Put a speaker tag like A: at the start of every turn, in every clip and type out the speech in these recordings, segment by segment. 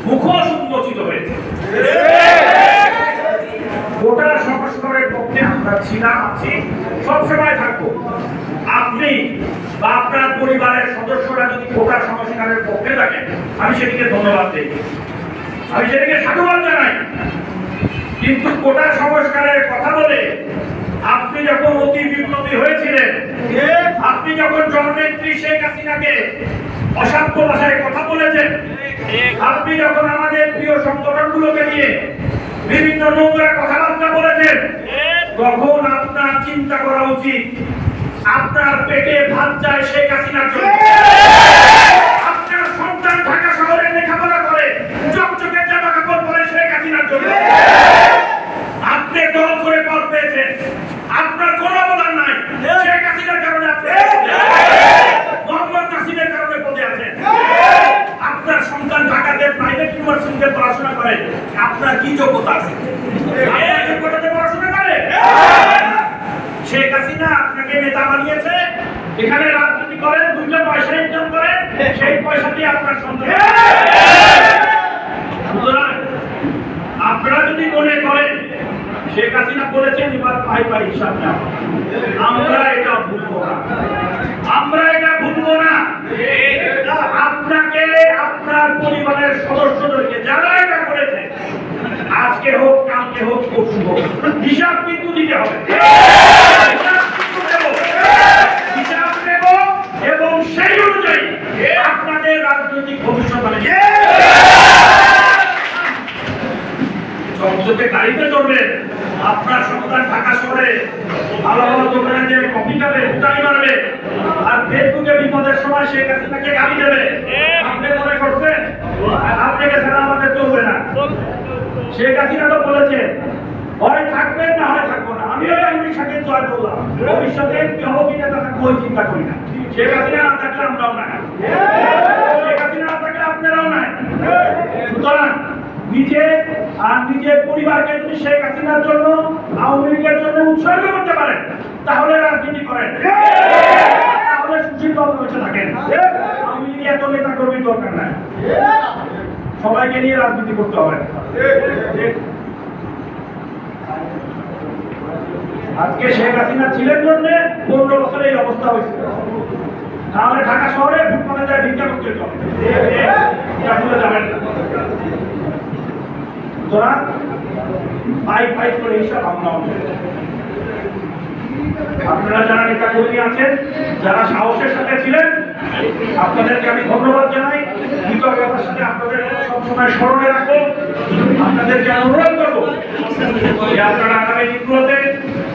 A: মুখোশ উন্মোচিত হয়েছে। কোটা সংস্কারের পক্ষে আমরা ছিলাম, আছি, সবসময় থাকবো। আপনি বা আপনার পরিবারের সদস্যরা যদি কোটা সংস্কারের পক্ষে থাকেন, আমি সেটিকে ধন্যবাদ দিই, আমি সেটিকে সাধুবাদ জানাই। কিন্তু কোটা সংস্কারের কথা বলে আপনি যখন অতি বিপ্লবী হয়েছিলেন, আপনি যখন জননেত্রী শেখ হাসিনাকে অসভ্য ভাষায় কথা বলেছেন, আপনি যখন আমাদের প্রিয় সংগঠনগুলোকে নিয়ে বিভিন্ন নোংরা কথাবার্তা বলেছেন, তখন আপনার চিন্তা করা উচিত আপনার পেটে ভাত যায় শেখ হাসিনার জন্য। আপনার সন্তান ঢাকা শহরে লেখাপড়া করে, চকচকে জামা কাপড় পরে শেখ হাসিনার জন্য। আপনি দল করে পদ পেয়েছেন, আপনার কোনো অবদান নাই। শেখ হাসিনার কারণে আপনি মোহাম্মদ নাসিমের কারণে পদে আছেন। আপনার সন্তান ঢাকাতে প্রাইভেট ইউনিভার্সিটিতে পড়াশোনা করে, আপনার কি যোগ্যতা আছে? আপনার যোগ্যতাতে পড়াশোনা করে? শেখ হাসিনা আপনাকে নেতা বানিয়েছে, এখানে রাজনীতি করেন, দুইটা পয়সা ইনকাম করেন, সেই পয়সা দিয়ে আপনার সন্তান। সুতরাং আপনারা যদি মনে করেন শেখ হাসিনা বলেছেন এবার পাই পাই হিসাব না, আমরা এটা ভুলবো না, আমরা এটা ভুলবো না। আপনাকে আপনার পরিবারের সদস্যদেরকে যারা এটা করেছে, আজকে হোক, কালকে হোক, পরশু হোক, হিসাব কিন্তু দিতে হবে। হিসাব নেব এবং সেই অনুযায়ী আপনাদের রাজনৈতিক ভবিষ্যৎ বানিয়ে চকচকে গাড়িতে চড়বেন, আপনার সন্তান ঢাকা শহরে ভালো ভালো দোকানে যে কফি খাবে, ফুটানি মারবে, আর ফেসবুকে বিপদের সময় শেখ হাসিনাকে গালি দেবে। আপনি মনে করছেন আপনাকে ছাড়া আমাদের চলবে না? শেখ হাসিনা তো বলেছে হয় থাকবেন না হয় থাকবো না। আমিও এমনি সাথে জয় করলাম, ভবিষ্যতে এমপি হবো কিনা তাকে કોઈ চিন্তা করি না। শেখ হাসিনা না থাকলে আমরাও নাই, শেখ হাসিনা না থাকলে আপনারাও নাই। সুতরাং নিজে আর নিজের পরিবারকে যদি শেখ হাসিনার জন্য, আওয়ামী লীগের জন্য উৎসর্গ করতে পারেন, তাহলে রাজনীতি করেন, তাহলে সুশীল দল বেঁচে থাকেন। আওয়ামী লীগ এত নেতা কর্মীর দরকার নাই, সবাইকে নিয়ে রাজনীতি করতে হবে। আজকে শেখ হাসিনা ছিলেন জন্য 15 বছরে এই অবস্থা হয়েছিল, তাহলে ঢাকা শহরে ফুটপাতে যায় ভিক্ষা করতে হতো, এটা ভুলে যাবেন না। সুতরাং পাই করে হিসাব আমরা আপনারা যারা নেতা কর্মী আছেন, যারা সাহসের সাথে ছিলেন, আপনাদেরকে আমি ধন্যবাদ জানাই। কৃতজ্ঞতার সাথে আপনাদের সবসময় স্মরণে রাখবো। আপনাদেরকে অনুরোধ করবো যে আপনারা আগামী দিনগুলোতে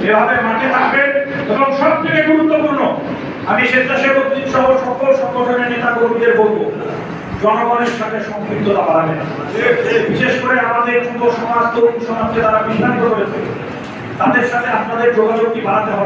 A: এভাবে মাঠে থাকবেন, এবং সব থেকে গুরুত্বপূর্ণ, আমি স্বেচ্ছাসেবক সহ সকল সংগঠনের নেতা কর্মীদের বলবো, জনগণের সাথে সম্পৃক্ততা বাড়াবেন। বিশেষ করে আমাদের যুব সমাজ, তরুণ সমাজকে তারা বিভ্রান্ত করেছে, তাদের সাথে আপনাদের যোগাযোগটি বাড়াতে হবে।